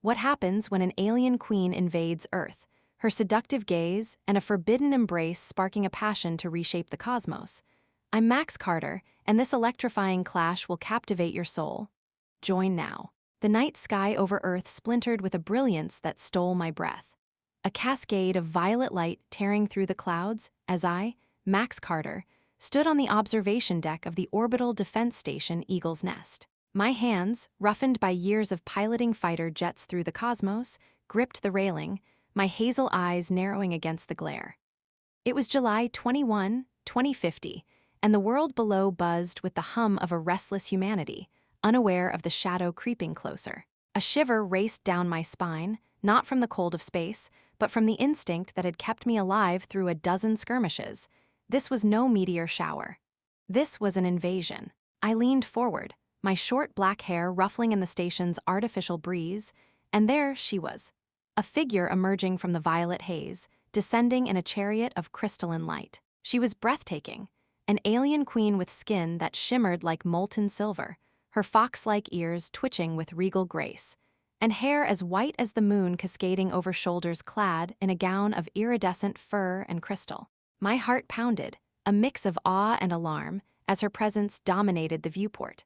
What happens when an alien queen invades Earth, her seductive gaze and a forbidden embrace sparking a passion to reshape the cosmos? I'm Max Carter, and this electrifying clash will captivate your soul. Join now. The night sky over Earth splintered with a brilliance that stole my breath. A cascade of violet light tearing through the clouds as I, Max Carter, stood on the observation deck of the orbital defense station Eagle's Nest. My hands, roughened by years of piloting fighter jets through the cosmos, gripped the railing, my hazel eyes narrowing against the glare. It was July 21, 2050, and the world below buzzed with the hum of a restless humanity, unaware of the shadow creeping closer. A shiver raced down my spine, not from the cold of space, but from the instinct that had kept me alive through a dozen skirmishes. This was no meteor shower. This was an invasion. I leaned forward, my short black hair ruffling in the station's artificial breeze, and there she was, a figure emerging from the violet haze, descending in a chariot of crystalline light. She was breathtaking, an alien queen with skin that shimmered like molten silver, her fox-like ears twitching with regal grace, and hair as white as the moon cascading over shoulders clad in a gown of iridescent fur and crystal. My heart pounded, a mix of awe and alarm, as her presence dominated the viewport.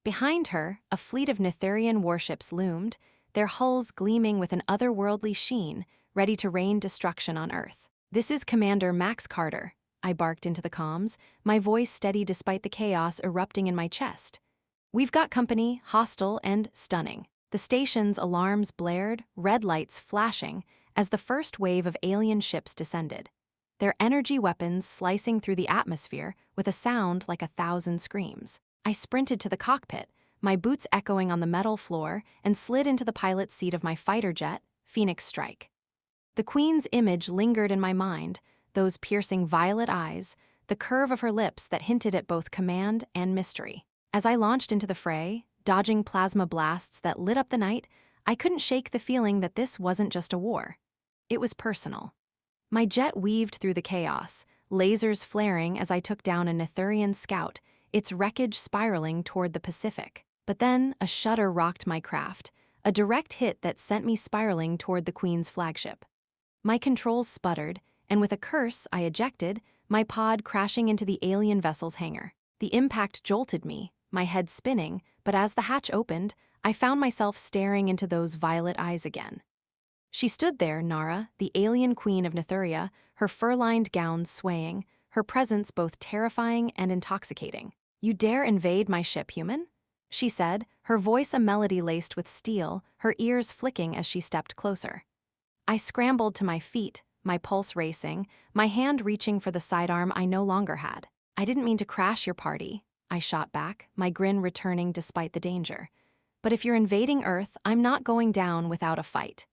Behind her, a fleet of Nytherian warships loomed, their hulls gleaming with an otherworldly sheen, ready to rain destruction on Earth. "This is Commander Max Carter," I barked into the comms, my voice steady despite the chaos erupting in my chest. "We've got company, hostile and stunning." The station's alarms blared, red lights flashing, as the first wave of alien ships descended, their energy weapons slicing through the atmosphere with a sound like 1,000 screams. I sprinted to the cockpit, my boots echoing on the metal floor, and slid into the pilot's seat of my fighter jet, Phoenix Strike. The Queen's image lingered in my mind, those piercing violet eyes, the curve of her lips that hinted at both command and mystery. As I launched into the fray, dodging plasma blasts that lit up the night, I couldn't shake the feeling that this wasn't just a war. It was personal. My jet weaved through the chaos, lasers flaring as I took down a Nytherian scout, its wreckage spiraling toward the Pacific. But then a shudder rocked my craft, a direct hit that sent me spiraling toward the Queen's flagship. My controls sputtered, and with a curse I ejected, my pod crashing into the alien vessel's hangar. The impact jolted me, my head spinning, but as the hatch opened, I found myself staring into those violet eyes again. She stood there, Nara, the alien queen of Nytheria, her fur-lined gown swaying, her presence both terrifying and intoxicating. "You dare invade my ship, human?" she said, her voice a melody laced with steel, her ears flicking as she stepped closer. I scrambled to my feet, my pulse racing, my hand reaching for the sidearm I no longer had. "I didn't mean to crash your party," I shot back, my grin returning despite the danger. "But if you're invading Earth, I'm not going down without a fight."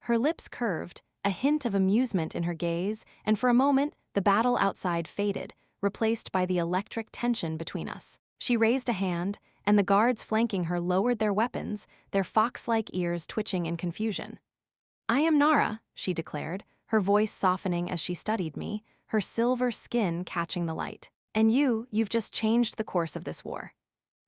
Her lips curved, a hint of amusement in her gaze, and for a moment, the battle outside faded, replaced by the electric tension between us. She raised a hand, and the guards flanking her lowered their weapons, their fox-like ears twitching in confusion. "I am Nara," she declared, her voice softening as she studied me, her silver skin catching the light. "And you've just changed the course of this war."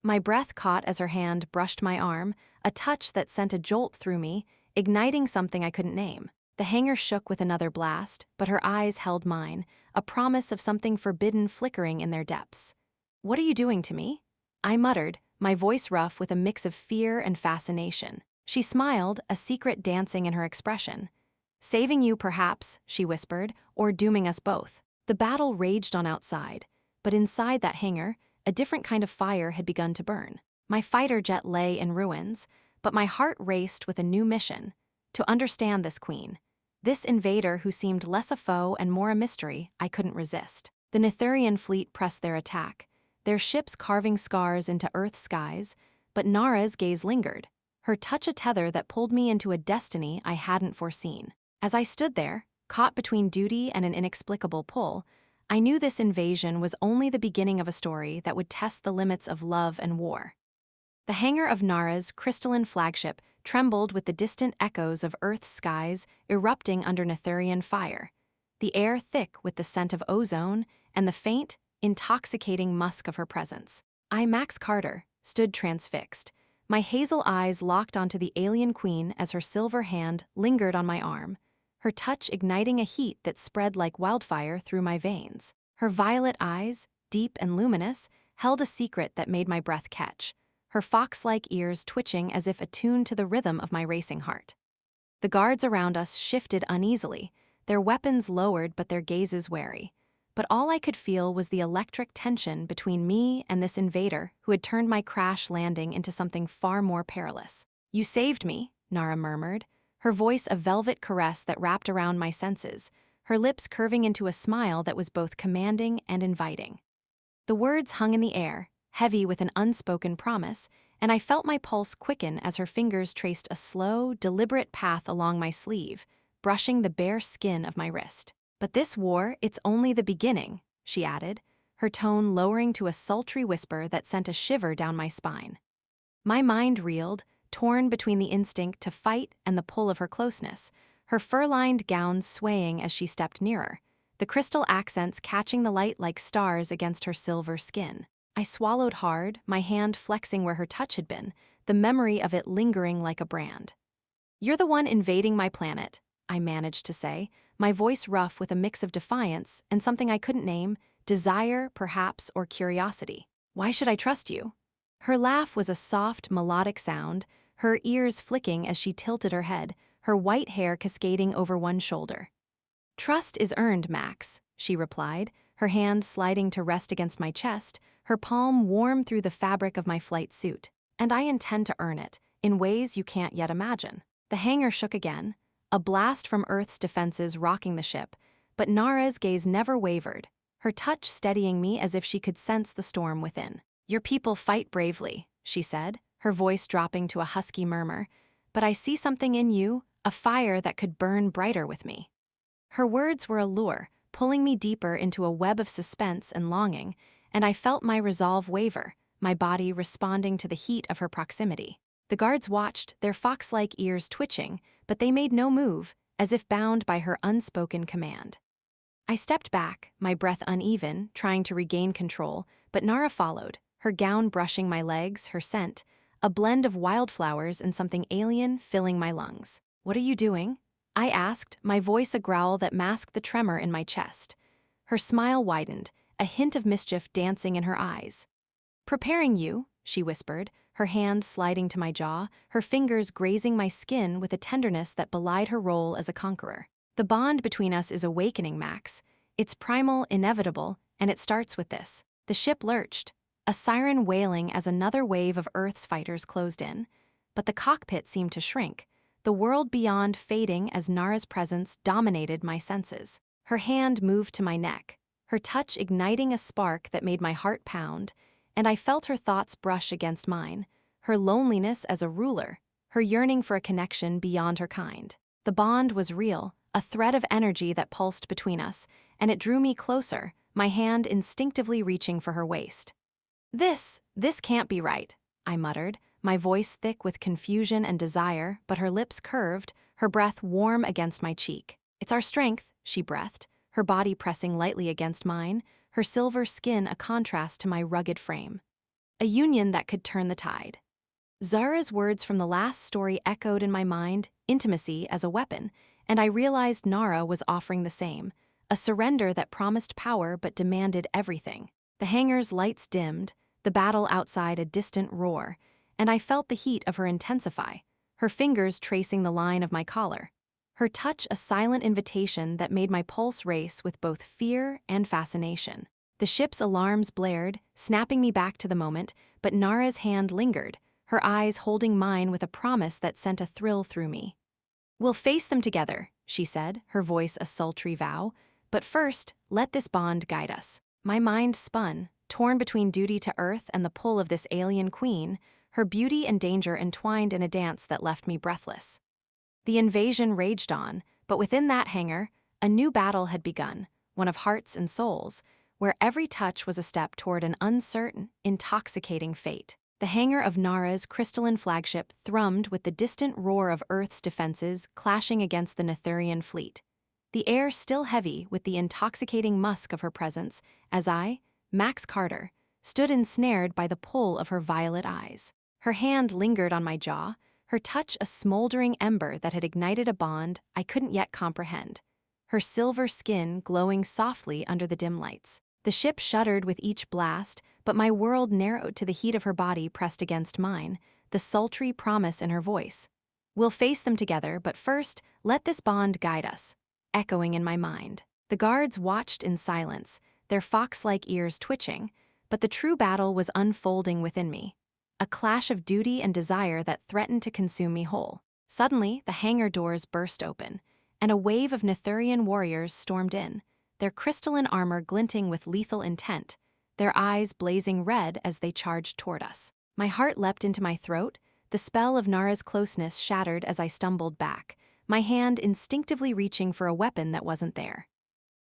My breath caught as her hand brushed my arm, a touch that sent a jolt through me, igniting something I couldn't name. The hangar shook with another blast, but her eyes held mine, a promise of something forbidden flickering in their depths. "What are you doing to me?" I muttered, my voice rough with a mix of fear and fascination. She smiled, a secret dancing in her expression. "Saving you, perhaps," she whispered, "or dooming us both." The battle raged on outside, but inside that hangar, a different kind of fire had begun to burn. My fighter jet lay in ruins, but my heart raced with a new mission: to understand this queen. This invader who seemed less a foe and more a mystery I couldn't resist. The Nytherian fleet pressed their attack, their ships carving scars into Earth's skies, but Nara's gaze lingered, her touch a tether that pulled me into a destiny I hadn't foreseen. As I stood there, caught between duty and an inexplicable pull, I knew this invasion was only the beginning of a story that would test the limits of love and war. The hangar of Nara's crystalline flagship trembled with the distant echoes of Earth's skies erupting under Nytherian fire, the air thick with the scent of ozone and the faint, intoxicating musk of her presence. I, Max Carter, stood transfixed, My hazel eyes locked onto the alien queen as her silver hand lingered on my arm, her touch igniting a heat that spread like wildfire through my veins. Her violet eyes, deep and luminous, held a secret that made my breath catch, her fox-like ears twitching as if attuned to the rhythm of my racing heart. The guards around us shifted uneasily, their weapons lowered but their gazes wary. But all I could feel was the electric tension between me and this invader who had turned my crash landing into something far more perilous. "You saved me," Nara murmured, her voice a velvet caress that wrapped around my senses, her lips curving into a smile that was both commanding and inviting. The words hung in the air, heavy with an unspoken promise, and I felt my pulse quicken as her fingers traced a slow, deliberate path along my sleeve, brushing the bare skin of my wrist. "But this war, it's only the beginning," she added, her tone lowering to a sultry whisper that sent a shiver down my spine. My mind reeled, torn between the instinct to fight and the pull of her closeness, her fur-lined gown swaying as she stepped nearer, the crystal accents catching the light like stars against her silver skin. I swallowed hard, my hand flexing where her touch had been, the memory of it lingering like a brand. "You're the one invading my planet," I managed to say, my voice rough with a mix of defiance and something I couldn't name, desire, perhaps, or curiosity. "Why should I trust you?" Her laugh was a soft, melodic sound, her ears flicking as she tilted her head, her white hair cascading over one shoulder. "Trust is earned, Max," she replied, her hand sliding to rest against my chest, her palm warm through the fabric of my flight suit. "And I intend to earn it, in ways you can't yet imagine." The hangar shook again, a blast from Earth's defenses rocking the ship, but Nara's gaze never wavered, her touch steadying me as if she could sense the storm within. "Your people fight bravely," she said, her voice dropping to a husky murmur, "but I see something in you, a fire that could burn brighter with me." Her words were a lure, pulling me deeper into a web of suspense and longing, and I felt my resolve waver, my body responding to the heat of her proximity. The guards watched, their fox-like ears twitching, but they made no move, as if bound by her unspoken command. I stepped back, my breath uneven, trying to regain control, but Nara followed, her gown brushing my legs, her scent, a blend of wildflowers and something alien filling my lungs. "What are you doing?" I asked, my voice a growl that masked the tremor in my chest. Her smile widened, a hint of mischief dancing in her eyes. "Preparing you," she whispered, her hand sliding to my jaw, her fingers grazing my skin with a tenderness that belied her role as a conqueror. "The bond between us is awakening, Max. It's primal, inevitable, and it starts with this." The ship lurched, a siren wailing as another wave of Earth's fighters closed in, but the cockpit seemed to shrink, the world beyond fading as Nara's presence dominated my senses. Her hand moved to my neck, her touch igniting a spark that made my heart pound, and I felt her thoughts brush against mine, her loneliness as a ruler, her yearning for a connection beyond her kind. The bond was real, a thread of energy that pulsed between us, and it drew me closer, my hand instinctively reaching for her waist. This can't be right," I muttered, my voice thick with confusion and desire, but her lips curved, her breath warm against my cheek. "It's our strength," she breathed, her body pressing lightly against mine, her silver skin a contrast to my rugged frame. "A union that could turn the tide." Zara's words from the last story echoed in my mind, intimacy as a weapon, and I realized Nara was offering the same, a surrender that promised power but demanded everything. The hangar's lights dimmed, the battle outside a distant roar, and I felt the heat of her intensify, her fingers tracing the line of my collar, her touch a silent invitation that made my pulse race with both fear and fascination. The ship's alarms blared, snapping me back to the moment, but Nara's hand lingered, her eyes holding mine with a promise that sent a thrill through me. "We'll face them together," she said, her voice a sultry vow, "but first, let this bond guide us." My mind spun, torn between duty to Earth and the pull of this alien queen, her beauty and danger entwined in a dance that left me breathless. The invasion raged on, but within that hangar, a new battle had begun, one of hearts and souls, where every touch was a step toward an uncertain, intoxicating fate. The hangar of Nara's crystalline flagship thrummed with the distant roar of Earth's defenses clashing against the Nytherian fleet. The air still heavy with the intoxicating musk of her presence, as I, Max Carter, stood ensnared by the pull of her violet eyes. Her hand lingered on my jaw, her touch a smoldering ember that had ignited a bond I couldn't yet comprehend. Her silver skin glowing softly under the dim lights. The ship shuddered with each blast, but my world narrowed to the heat of her body pressed against mine, the sultry promise in her voice. We'll face them together, but first, let this bond guide us. Echoing in my mind. The guards watched in silence, their fox-like ears twitching, but the true battle was unfolding within me. A clash of duty and desire that threatened to consume me whole. Suddenly, the hangar doors burst open, and a wave of Nytherian warriors stormed in, their crystalline armor glinting with lethal intent, their eyes blazing red as they charged toward us. My heart leapt into my throat, the spell of Nara's closeness shattered as I stumbled back, my hand instinctively reaching for a weapon that wasn't there.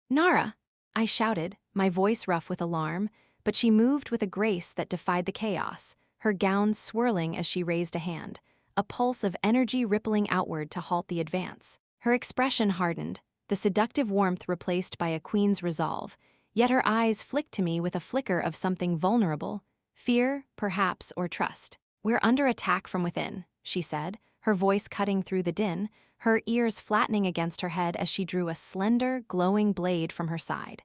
"Nara!" I shouted, my voice rough with alarm, but she moved with a grace that defied the chaos, her gown swirling as she raised a hand, a pulse of energy rippling outward to halt the advance. Her expression hardened, the seductive warmth replaced by a queen's resolve, yet her eyes flicked to me with a flicker of something vulnerable, fear, perhaps, or trust. "We're under attack from within," she said, her voice cutting through the din, her ears flattening against her head as she drew a slender, glowing blade from her side.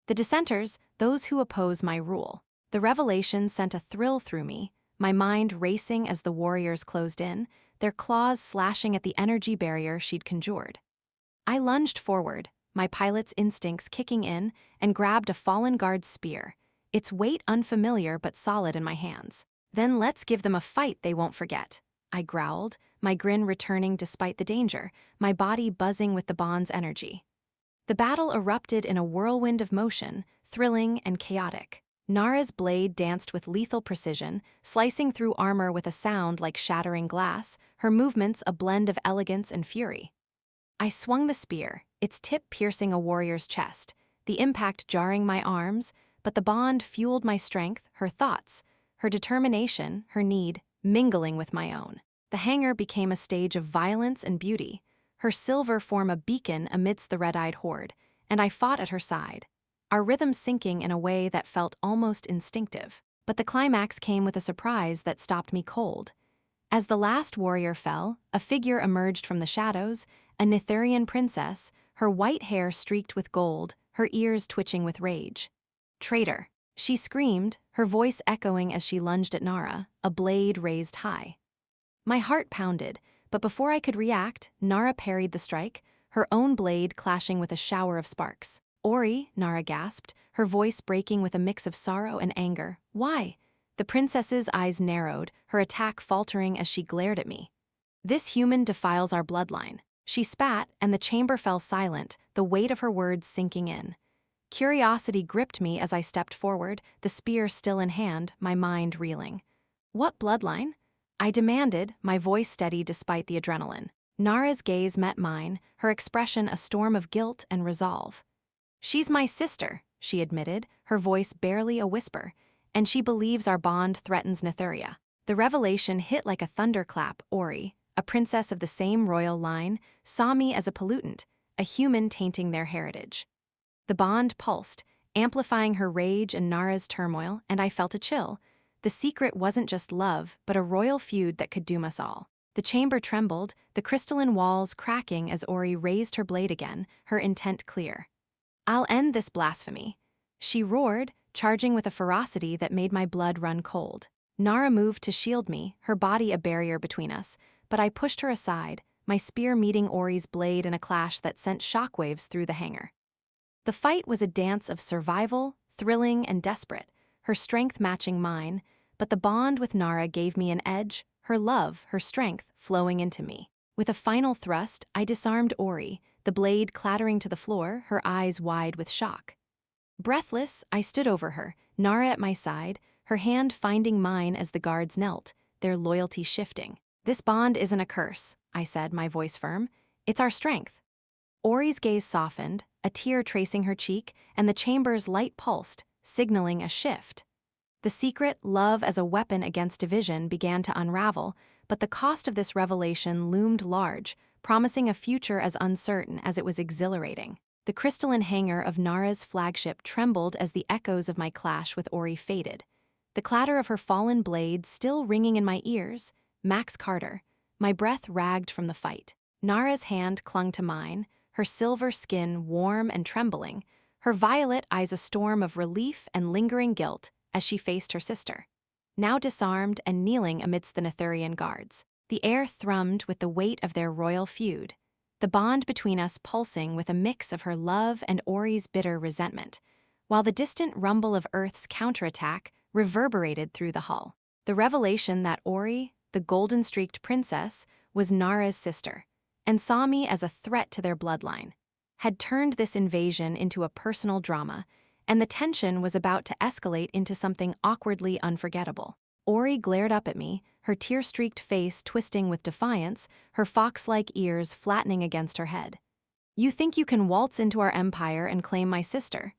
"The dissenters, those who oppose my rule." The revelation sent a thrill through me, my mind racing as the warriors closed in, their claws slashing at the energy barrier she'd conjured. I lunged forward, my pilot's instincts kicking in, and grabbed a fallen guard's spear, its weight unfamiliar but solid in my hands. "Then let's give them a fight they won't forget," I growled, my grin returning despite the danger, my body buzzing with the bond's energy. The battle erupted in a whirlwind of motion, thrilling and chaotic. Nara's blade danced with lethal precision, slicing through armor with a sound like shattering glass, her movements a blend of elegance and fury. I swung the spear, its tip piercing a warrior's chest, the impact jarring my arms, but the bond fueled my strength, her thoughts, her determination, her need, mingling with my own. The hangar became a stage of violence and beauty, her silver form a beacon amidst the red-eyed horde, and I fought at her side, our rhythm syncing in a way that felt almost instinctive. But the climax came with a surprise that stopped me cold. As the last warrior fell, a figure emerged from the shadows, a Nytherian princess, her white hair streaked with gold, her ears twitching with rage. "Traitor!" she screamed, her voice echoing as she lunged at Nara, a blade raised high. My heart pounded, but before I could react, Nara parried the strike, her own blade clashing with a shower of sparks. "Ori," Nara gasped, her voice breaking with a mix of sorrow and anger. "Why?" The princess's eyes narrowed, her attack faltering as she glared at me. "This human defiles our bloodline." She spat, and the chamber fell silent, the weight of her words sinking in. Curiosity gripped me as I stepped forward, the spear still in hand, my mind reeling. "What bloodline?" I demanded, my voice steady despite the adrenaline. Nara's gaze met mine, her expression a storm of guilt and resolve. "She's my sister," she admitted, her voice barely a whisper, "and she believes our bond threatens Nytheria." The revelation hit like a thunderclap. Ori, a princess of the same royal line, saw me as a pollutant, a human tainting their heritage. The bond pulsed, amplifying her rage and Nara's turmoil, and I felt a chill. The secret wasn't just love, but a royal feud that could doom us all. The chamber trembled, the crystalline walls cracking as Ori raised her blade again, her intent clear. "I'll end this blasphemy," she roared, charging with a ferocity that made my blood run cold. Nara moved to shield me, her body a barrier between us, but I pushed her aside, my spear meeting Ori's blade in a clash that sent shockwaves through the hangar. The fight was a dance of survival, thrilling and desperate, her strength matching mine, but the bond with Nara gave me an edge, her love, her strength, flowing into me. With a final thrust, I disarmed Ori, the blade clattering to the floor, her eyes wide with shock. Breathless, I stood over her, Nara at my side, her hand finding mine as the guards knelt, their loyalty shifting. "This bond isn't a curse," I said, my voice firm. "It's our strength." Ori's gaze softened, a tear tracing her cheek, and the chamber's light pulsed, signaling a shift. The secret, love as a weapon against division, began to unravel, but the cost of this revelation loomed large, promising a future as uncertain as it was exhilarating. The crystalline hangar of Nara's flagship trembled as the echoes of my clash with Ori faded. the clatter of her fallen blade still ringing in my ears. Max Carter. My breath ragged from the fight. Nara's hand clung to mine, her silver skin warm and trembling, her violet eyes a storm of relief and lingering guilt as she faced her sister, now disarmed and kneeling amidst the Nytherian guards. The air thrummed with the weight of their royal feud, the bond between us pulsing with a mix of her love and Ori's bitter resentment, while the distant rumble of Earth's counterattack reverberated through the hull. The revelation that Ori, the golden-streaked princess, was Nara's sister, and saw me as a threat to their bloodline, had turned this invasion into a personal drama, and the tension was about to escalate into something awkwardly unforgettable. Ori glared up at me, her tear-streaked face twisting with defiance, her fox-like ears flattening against her head. "You think you can waltz into our empire and claim my sister?"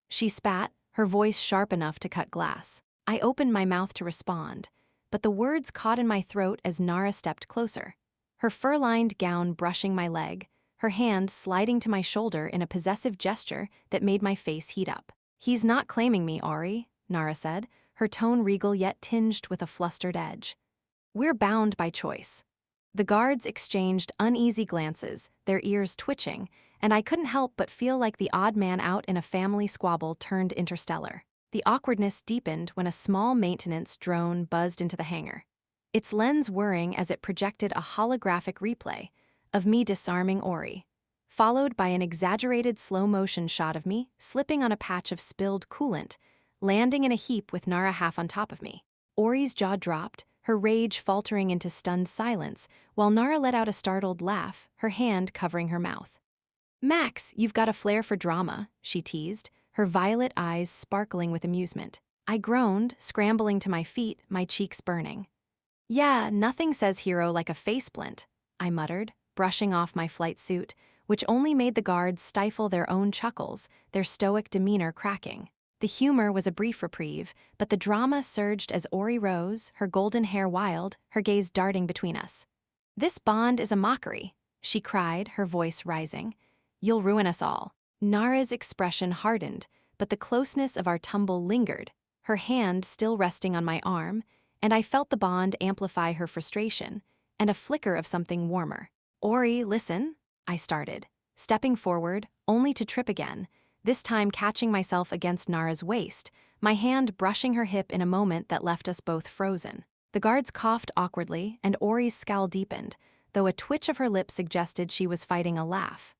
She spat, her voice sharp enough to cut glass. I opened my mouth to respond, but the words caught in my throat as Nara stepped closer, her fur-lined gown brushing my leg, her hand sliding to my shoulder in a possessive gesture that made my face heat up. "He's not claiming me, Ori," Nara said, her tone regal yet tinged with a flustered edge. "We're bound by choice." The guards exchanged uneasy glances, their ears twitching, and I couldn't help but feel like the odd man out in a family squabble turned interstellar. The awkwardness deepened when a small maintenance drone buzzed into the hangar, its lens whirring as it projected a holographic replay of me disarming Ori, followed by an exaggerated slow-motion shot of me slipping on a patch of spilled coolant, landing in a heap with Nara half on top of me. Ori's jaw dropped, her rage faltering into stunned silence, while Nara let out a startled laugh, her hand covering her mouth. "Max, you've got a flair for drama," she teased, her violet eyes sparkling with amusement. I groaned, scrambling to my feet, my cheeks burning. "Yeah, nothing says hero like a faceplint," I muttered, brushing off my flight suit, which only made the guards stifle their own chuckles, their stoic demeanor cracking. The humor was a brief reprieve, but the drama surged as Ori rose, her golden hair wild, her gaze darting between us. "This bond is a mockery," she cried, her voice rising. "You'll ruin us all." Nara's expression hardened, but the closeness of our tumble lingered, her hand still resting on my arm, and I felt the bond amplify her frustration, and a flicker of something warmer. "Ori, listen," I started, stepping forward, only to trip again, this time catching myself against Nara's waist, my hand brushing her hip in a moment that left us both frozen. The guards coughed awkwardly, and Ori's scowl deepened, though a twitch of her lips suggested she was fighting a laugh.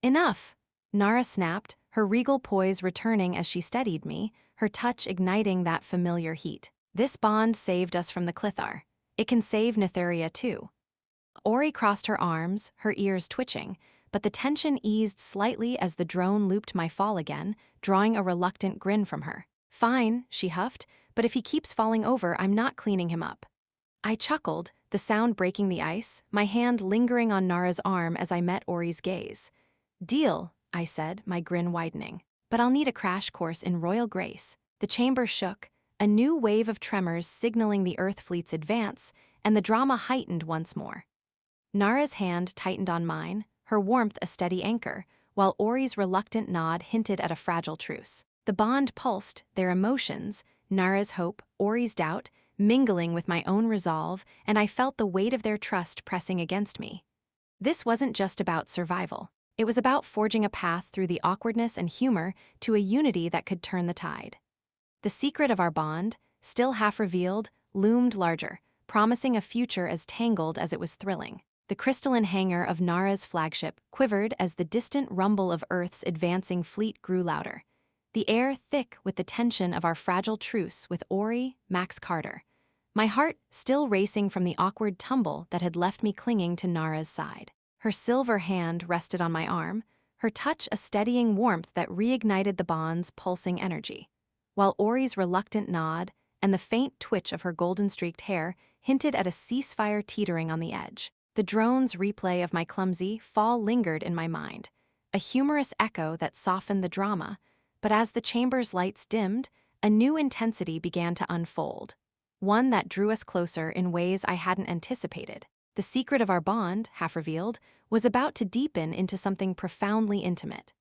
"Enough!" Nara snapped, her regal poise returning as she steadied me, her touch igniting that familiar heat. "This bond saved us from the Clithar. It can save Nytheria too." Ori crossed her arms, her ears twitching, but the tension eased slightly as the drone looped my fall again, drawing a reluctant grin from her. "Fine," she huffed, "but if he keeps falling over, I'm not cleaning him up." I chuckled, the sound breaking the ice, my hand lingering on Nara's arm as I met Ori's gaze. "Deal," I said, my grin widening. "But I'll need a crash course in royal grace." The chamber shook, a new wave of tremors signaling the Earth fleet's advance, and the drama heightened once more. Nara's hand tightened on mine, her warmth a steady anchor, while Ori's reluctant nod hinted at a fragile truce. The bond pulsed, their emotions, Nara's hope, Ori's doubt, mingling with my own resolve, and I felt the weight of their trust pressing against me. This wasn't just about survival. It was about forging a path through the awkwardness and humor to a unity that could turn the tide. The secret of our bond, still half revealed, loomed larger, promising a future as tangled as it was thrilling. The crystalline hangar of Nara's flagship quivered as the distant rumble of Earth's advancing fleet grew louder, the air thick with the tension of our fragile truce with Ori, Max Carter, my heart still racing from the awkward tumble that had left me clinging to Nara's side. Her silver hand rested on my arm, her touch a steadying warmth that reignited the bond's pulsing energy, while Ori's reluctant nod and the faint twitch of her golden-streaked hair hinted at a ceasefire teetering on the edge. The drone's replay of my clumsy fall lingered in my mind, a humorous echo that softened the drama, but as the chamber's lights dimmed, a new intensity began to unfold, one that drew us closer in ways I hadn't anticipated. The secret of our bond, half revealed, was about to deepen into something profoundly intimate.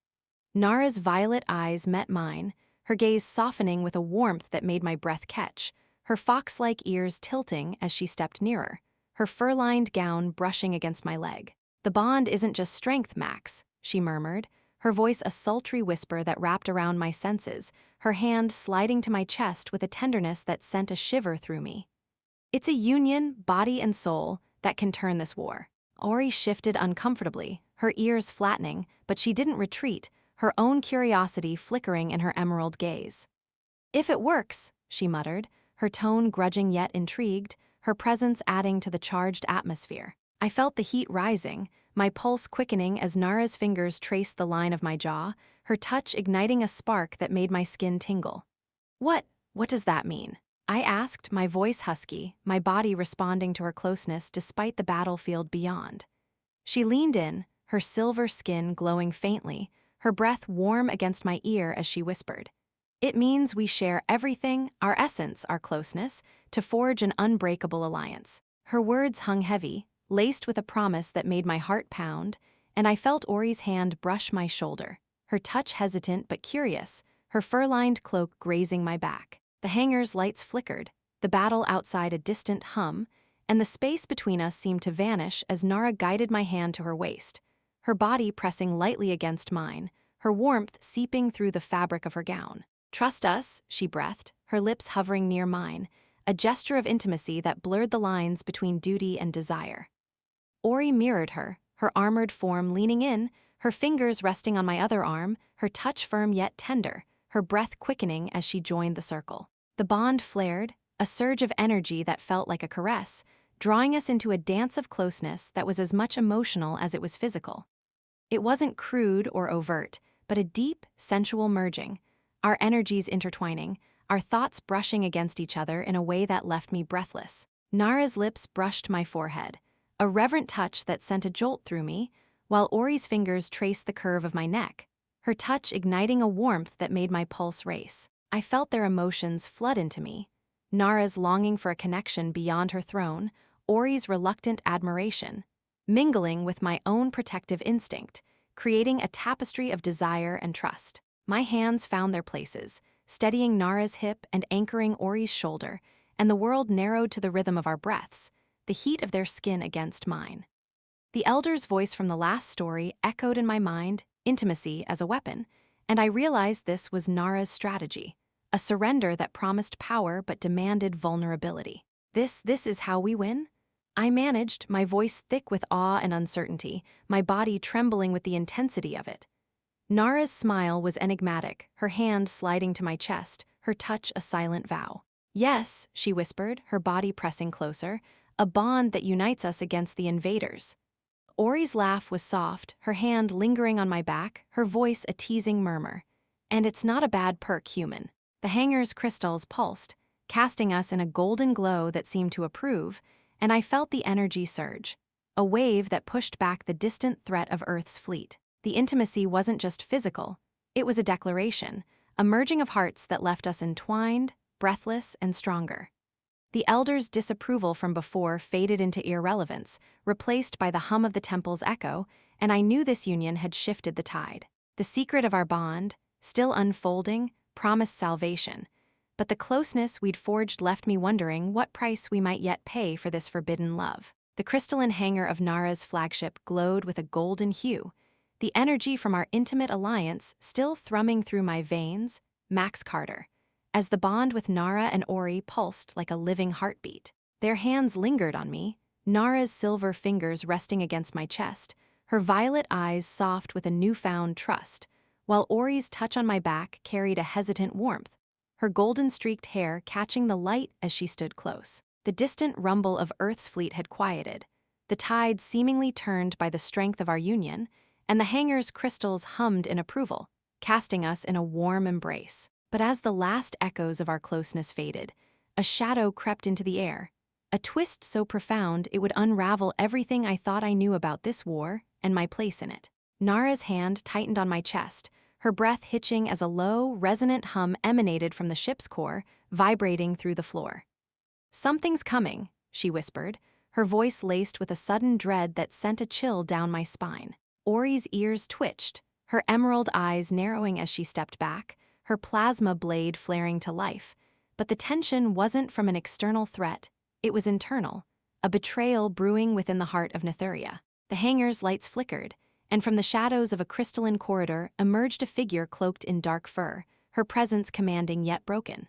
Nara's violet eyes met mine, her gaze softening with a warmth that made my breath catch, her fox-like ears tilting as she stepped nearer, her fur-lined gown brushing against my leg. "The bond isn't just strength, Max," she murmured, her voice a sultry whisper that wrapped around my senses, her hand sliding to my chest with a tenderness that sent a shiver through me. "It's a union, body and soul, that can turn this war." Ori shifted uncomfortably, her ears flattening, but she didn't retreat, her own curiosity flickering in her emerald gaze. "If it works," she muttered, her tone grudging yet intrigued, her presence adding to the charged atmosphere. I felt the heat rising, my pulse quickening as Nara's fingers traced the line of my jaw, her touch igniting a spark that made my skin tingle. What does that mean?" I asked, my voice husky, my body responding to her closeness despite the battlefield beyond. She leaned in, her silver skin glowing faintly, her breath warm against my ear as she whispered, "It means we share everything, our essence, our closeness, to forge an unbreakable alliance." Her words hung heavy, laced with a promise that made my heart pound, and I felt Ori's hand brush my shoulder, her touch hesitant but curious, her fur-lined cloak grazing my back. The hangar's lights flickered, the battle outside a distant hum, and the space between us seemed to vanish as Nara guided my hand to her waist, her body pressing lightly against mine, her warmth seeping through the fabric of her gown. "Trust us," she breathed, her lips hovering near mine, a gesture of intimacy that blurred the lines between duty and desire. Ori mirrored her, her armored form leaning in, her fingers resting on my other arm, her touch firm yet tender, her breath quickening as she joined the circle. The bond flared, a surge of energy that felt like a caress, drawing us into a dance of closeness that was as much emotional as it was physical. It wasn't crude or overt, but a deep, sensual merging, our energies intertwining, our thoughts brushing against each other in a way that left me breathless. Nara's lips brushed my forehead, a reverent touch that sent a jolt through me, while Ori's fingers traced the curve of my neck, her touch igniting a warmth that made my pulse race. I felt their emotions flood into me, Nara's longing for a connection beyond her throne, Ori's reluctant admiration, mingling with my own protective instinct, creating a tapestry of desire and trust. My hands found their places, steadying Nara's hip and anchoring Ori's shoulder, and the world narrowed to the rhythm of our breaths, the heat of their skin against mine. The elder's voice from the last story echoed in my mind, intimacy as a weapon, and I realized this was Nara's strategy, a surrender that promised power but demanded vulnerability. This is how we win? I managed, my voice thick with awe and uncertainty, my body trembling with the intensity of it. Nara's smile was enigmatic, her hand sliding to my chest, her touch a silent vow. "Yes," she whispered, her body pressing closer, "a bond that unites us against the invaders." Ori's laugh was soft, her hand lingering on my back, her voice a teasing murmur. "And it's not a bad perk, human." The hangar's crystals pulsed, casting us in a golden glow that seemed to approve, and I felt the energy surge, a wave that pushed back the distant threat of Earth's fleet. The intimacy wasn't just physical, it was a declaration, a merging of hearts that left us entwined, breathless, and stronger. The elder's disapproval from before faded into irrelevance, replaced by the hum of the temple's echo, and I knew this union had shifted the tide. The secret of our bond, still unfolding, promised salvation, but the closeness we'd forged left me wondering what price we might yet pay for this forbidden love. The crystalline hangar of Nara's flagship glowed with a golden hue, the energy from our intimate alliance still thrumming through my veins, Max Carter, as the bond with Nara and Ori pulsed like a living heartbeat. Their hands lingered on me, Nara's silver fingers resting against my chest, her violet eyes soft with a newfound trust, while Ori's touch on my back carried a hesitant warmth, her golden-streaked hair catching the light as she stood close. The distant rumble of Earth's fleet had quieted, the tide seemingly turned by the strength of our union, and the hangar's crystals hummed in approval, casting us in a warm embrace. But as the last echoes of our closeness faded, a shadow crept into the air, a twist so profound it would unravel everything I thought I knew about this war and my place in it. Nara's hand tightened on my chest, her breath hitching as a low, resonant hum emanated from the ship's core, vibrating through the floor. "Something's coming," she whispered, her voice laced with a sudden dread that sent a chill down my spine. Ori's ears twitched, her emerald eyes narrowing as she stepped back, her plasma blade flaring to life, But the tension wasn't from an external threat, it was internal, a betrayal brewing within the heart of Nytheria. The hangar's lights flickered, and from the shadows of a crystalline corridor emerged a figure cloaked in dark fur, her presence commanding yet broken.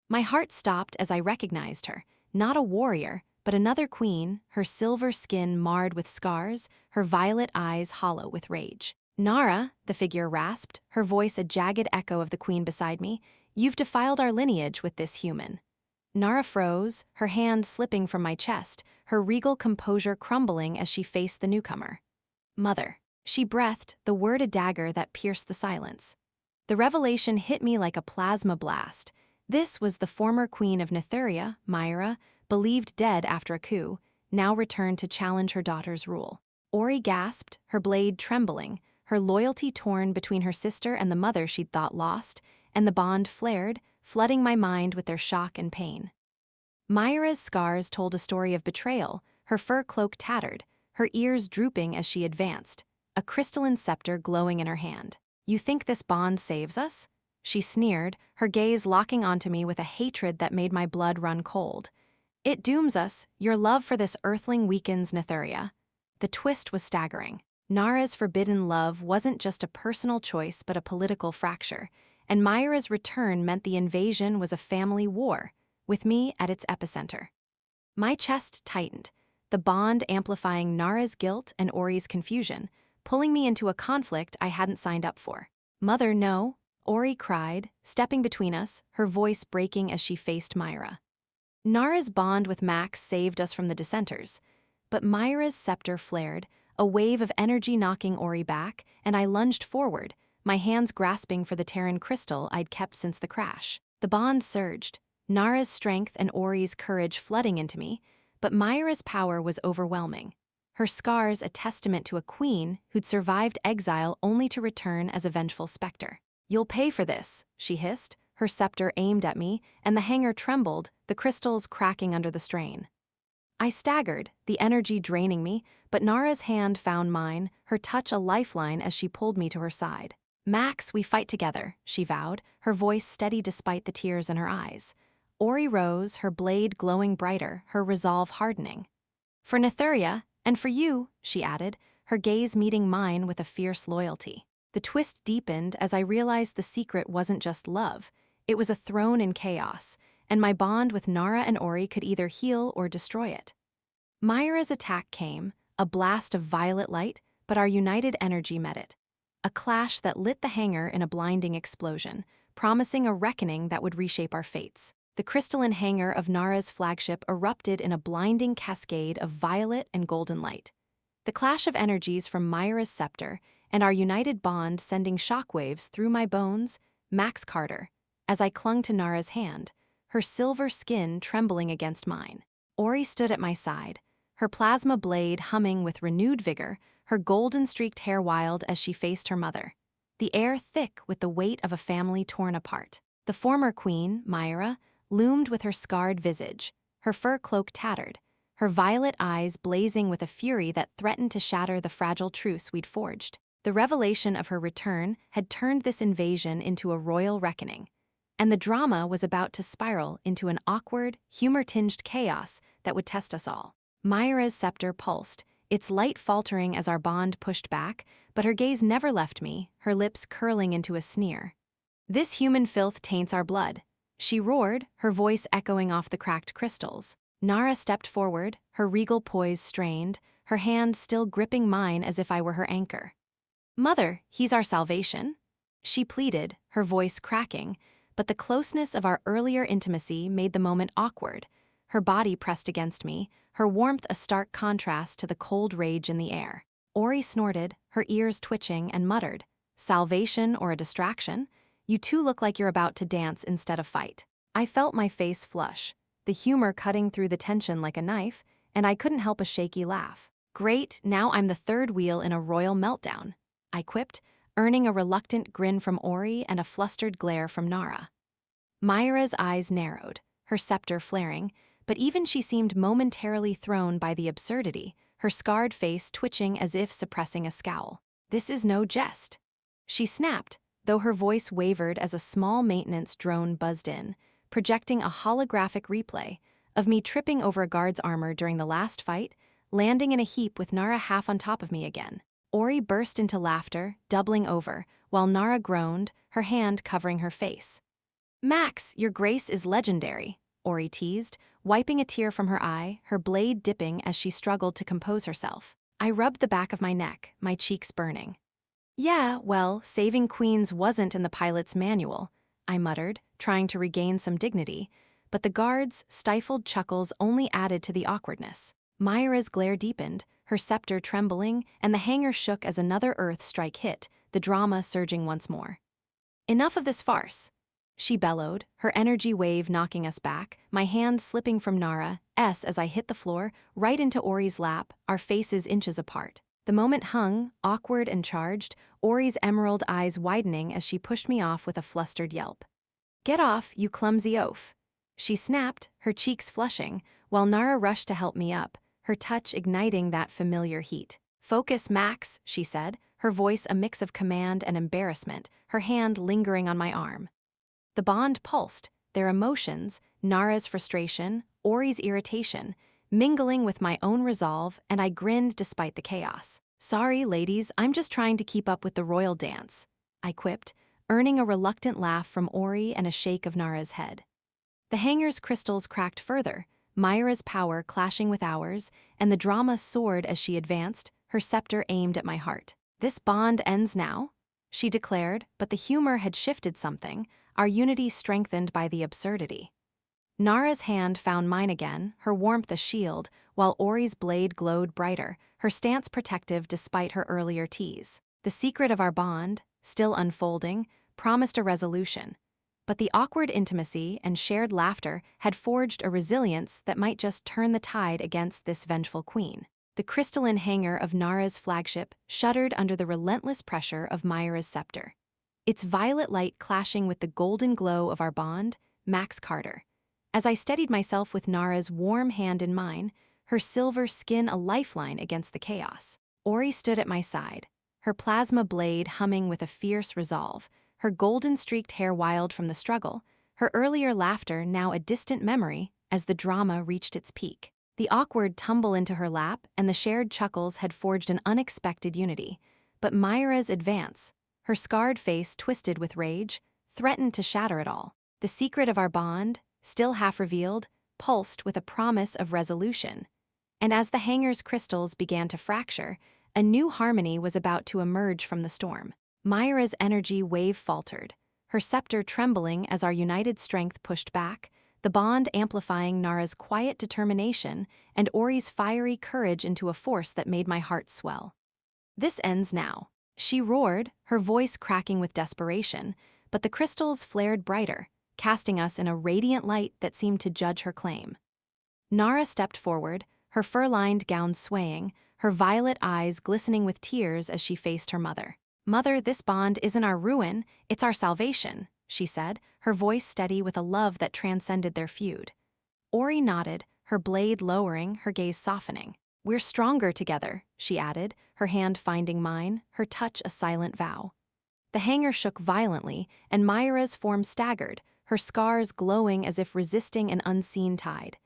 My heart stopped as I recognized her, not a warrior, but another queen, her silver skin marred with scars, her violet eyes hollow with rage. "Nara," the figure rasped, her voice a jagged echo of the queen beside me, "you've defiled our lineage with this human." Nara froze, her hand slipping from my chest, her regal composure crumbling as she faced the newcomer. "Mother." She breathed, the word a dagger that pierced the silence. The revelation hit me like a plasma blast. This was the former queen of Nytheria, Myra, believed dead after a coup, now returned to challenge her daughter's rule. Ori gasped, her blade trembling, her loyalty torn between her sister and the mother she'd thought lost, and the bond flared, flooding my mind with their shock and pain. Myra's scars told a story of betrayal, her fur cloak tattered, her ears drooping as she advanced, a crystalline scepter glowing in her hand. "You think this bond saves us?" She sneered, her gaze locking onto me with a hatred that made my blood run cold. "It dooms us. Your love for this earthling weakens Nytheria." The twist was staggering. Nara's forbidden love wasn't just a personal choice but a political fracture, and Myra's return meant the invasion was a family war, with me at its epicenter. My chest tightened, the bond amplifying Nara's guilt and Ori's confusion, pulling me into a conflict I hadn't signed up for. "Mother, no," Ori cried, stepping between us, her voice breaking as she faced Myra. Nara's bond with Max saved us from the dissenters, but Myra's scepter flared, a wave of energy knocking Ori back, and I lunged forward, my hands grasping for the Terran crystal I'd kept since the crash. The bond surged, Nara's strength and Ori's courage flooding into me, but Myra's power was overwhelming. Her scars a testament to a queen who'd survived exile only to return as a vengeful specter. "You'll pay for this," she hissed, her scepter aimed at me, and the hanger trembled, the crystals cracking under the strain. I staggered, the energy draining me, but Nara's hand found mine, her touch a lifeline as she pulled me to her side. "Max, we fight together," she vowed, her voice steady despite the tears in her eyes. Ori rose, her blade glowing brighter, her resolve hardening. "For Nytheria, and for you," she added, her gaze meeting mine with a fierce loyalty. The twist deepened as I realized the secret wasn't just love, it was a throne in chaos, and my bond with Nara and Ori could either heal or destroy it. Myra's attack came, a blast of violet light, but our united energy met it. A clash that lit the hangar in a blinding explosion, promising a reckoning that would reshape our fates. The crystalline hangar of Nara's flagship erupted in a blinding cascade of violet and golden light. The clash of energies from Myra's scepter and our united bond sending shockwaves through my bones, Max Carter, as I clung to Nara's hand, her silver skin trembling against mine. Ori stood at my side, her plasma blade humming with renewed vigor, her golden-streaked hair wild as she faced her mother. The air thick with the weight of a family torn apart. The former queen, Myra, loomed with her scarred visage, her fur cloak tattered, her violet eyes blazing with a fury that threatened to shatter the fragile truce we'd forged. The revelation of her return had turned this invasion into a royal reckoning, and the drama was about to spiral into an awkward, humor-tinged chaos that would test us all. Myra's scepter pulsed, its light faltering as our bond pushed back, but her gaze never left me, her lips curling into a sneer. "This human filth taints our blood," she roared, her voice echoing off the cracked crystals. Nara stepped forward, her regal poise strained, her hand still gripping mine as if I were her anchor. "Mother, he's our salvation," she pleaded, her voice cracking, but the closeness of our earlier intimacy made the moment awkward. Her body pressed against me, her warmth a stark contrast to the cold rage in the air. Ori snorted, her ears twitching, and muttered, "Salvation or a distraction? You two look like you're about to dance instead of fight." I felt my face flush, the humor cutting through the tension like a knife, and I couldn't help a shaky laugh. "Great, now I'm the third wheel in a royal meltdown," I quipped, earning a reluctant grin from Ori and a flustered glare from Nara. Myra's eyes narrowed, her scepter flaring, but even she seemed momentarily thrown by the absurdity, her scarred face twitching as if suppressing a scowl. "This is no jest," she snapped, though her voice wavered as a small maintenance drone buzzed in, projecting a holographic replay of me tripping over a guard's armor during the last fight, landing in a heap with Nara half on top of me again. Ori burst into laughter, doubling over, while Nara groaned, her hand covering her face. "Max, your grace is legendary," Ori teased, wiping a tear from her eye, her blade dipping as she struggled to compose herself. I rubbed the back of my neck, my cheeks burning. "Yeah, well, saving queens wasn't in the pilot's manual," I muttered, trying to regain some dignity, but the guard's stifled chuckles only added to the awkwardness. Myra's glare deepened, her scepter trembling, and the hanger shook as another earth strike hit, the drama surging once more. "Enough of this farce," she bellowed, her energy wave knocking us back, my hand slipping from Nara's as I hit the floor, right into Ori's lap, our faces inches apart. The moment hung, awkward and charged, Ori's emerald eyes widening as she pushed me off with a flustered yelp. "Get off, you clumsy oaf," she snapped, her cheeks flushing, while Nara rushed to help me up, her touch igniting that familiar heat. "Focus, Max," she said, her voice a mix of command and embarrassment, her hand lingering on my arm. The bond pulsed, their emotions, Nara's frustration, Ori's irritation, mingling with my own resolve, and I grinned despite the chaos. "Sorry, ladies, I'm just trying to keep up with the royal dance," I quipped, earning a reluctant laugh from Ori and a shake of Nara's head. The hanger's crystals cracked further, Myra's power clashing with ours, and the drama soared as she advanced, her scepter aimed at my heart. "This bond ends now," she declared, but the humor had shifted something, our unity strengthened by the absurdity. Nara's hand found mine again, her warmth a shield, while Ori's blade glowed brighter, her stance protective despite her earlier tease. The secret of our bond, still unfolding, promised a resolution. But the awkward intimacy and shared laughter had forged a resilience that might just turn the tide against this vengeful queen. The crystalline hanger of Nara's flagship shuddered under the relentless pressure of Myra's scepter. Its violet light clashing with the golden glow of our bond, Max Carter. As I steadied myself with Nara's warm hand in mine, her silver skin a lifeline against the chaos. Ori stood at my side, her plasma blade humming with a fierce resolve, her golden-streaked hair wild from the struggle, her earlier laughter now a distant memory as the drama reached its peak. The awkward tumble into her lap and the shared chuckles had forged an unexpected unity, but Myra's advance, her scarred face twisted with rage, threatened to shatter it all. The secret of our bond, still half revealed, pulsed with a promise of resolution. And as the hanger's crystals began to fracture, a new harmony was about to emerge from the storm. Myra's energy wave faltered, her scepter trembling as our united strength pushed back, the bond amplifying Nara's quiet determination and Ori's fiery courage into a force that made my heart swell. "This ends now," she roared, her voice cracking with desperation, but the crystals flared brighter, casting us in a radiant light that seemed to judge her claim. Nara stepped forward, her fur-lined gown swaying, her violet eyes glistening with tears as she faced her mother. "Mother, this bond isn't our ruin, it's our salvation," she said, her voice steady with a love that transcended their feud. Ori nodded, her blade lowering, her gaze softening. "We're stronger together," she added, her hand finding mine, her touch a silent vow. The hanger shook violently, and Myra's form staggered, her scars glowing as if resisting an unseen tide.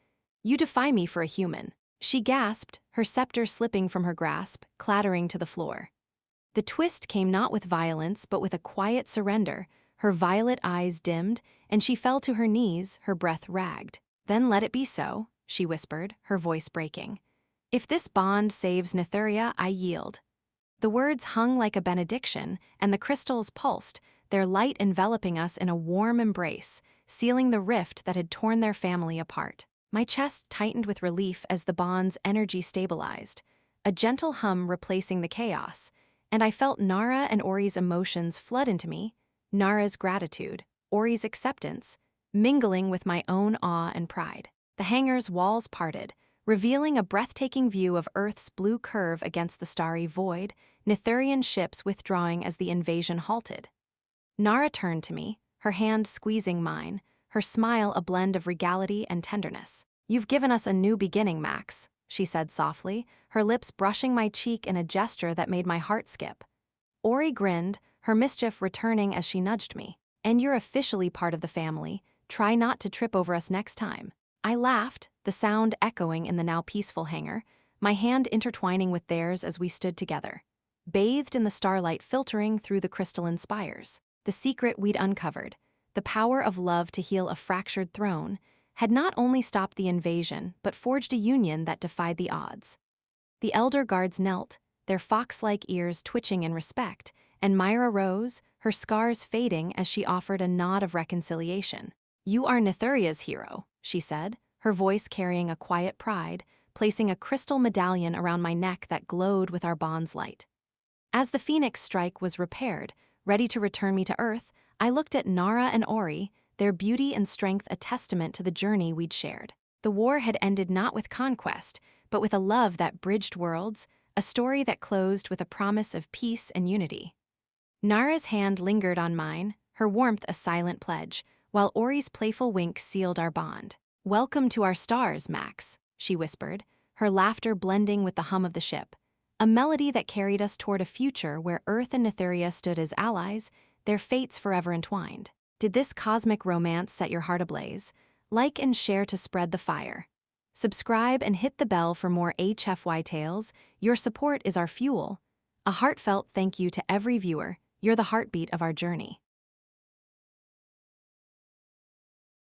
"You defy me for a human," she gasped, her scepter slipping from her grasp, clattering to the floor. The twist came not with violence but with a quiet surrender, her violet eyes dimmed, and she fell to her knees, her breath ragged. "Then let it be so," she whispered, her voice breaking. "If this bond saves Nytheria, I yield." The words hung like a benediction, and the crystals pulsed, their light enveloping us in a warm embrace, sealing the rift that had torn their family apart. My chest tightened with relief as the bond's energy stabilized, a gentle hum replacing the chaos, and I felt Nara and Ori's emotions flood into me, Nara's gratitude, Ori's acceptance, mingling with my own awe and pride. The hangar's walls parted, revealing a breathtaking view of Earth's blue curve against the starry void, Nytherian ships withdrawing as the invasion halted. Nara turned to me, her hand squeezing mine, her smile a blend of regality and tenderness. "You've given us a new beginning, Max," she said softly, her lips brushing my cheek in a gesture that made my heart skip. Ori grinned, her mischief returning as she nudged me. "And you're officially part of the family, Try not to trip over us next time." I laughed, the sound echoing in the now peaceful hangar, my hand intertwining with theirs as we stood together, bathed in the starlight filtering through the crystalline spires. The secret we'd uncovered, the power of love to heal a fractured throne, had not only stopped the invasion but forged a union that defied the odds. The elder guards knelt, their fox-like ears twitching in respect, and Myra rose, her scars fading as she offered a nod of reconciliation. "You are Nytheria's hero," she said, her voice carrying a quiet pride, placing a crystal medallion around my neck that glowed with our bond's light. As the Phoenix strike was repaired, ready to return me to Earth, I looked at Nara and Ori, their beauty and strength a testament to the journey we'd shared. The war had ended not with conquest, but with a love that bridged worlds, a story that closed with a promise of peace and unity. Nara's hand lingered on mine, her warmth a silent pledge, while Ori's playful wink sealed our bond. "Welcome to our stars, Max," she whispered, her laughter blending with the hum of the ship, a melody that carried us toward a future where Earth and Nytheria stood as allies, their fates forever entwined. Did this cosmic romance set your heart ablaze? Like and share to spread the fire. Subscribe and hit the bell for more HFY tales. Your support is our fuel. A heartfelt thank you to every viewer. You're the heartbeat of our journey.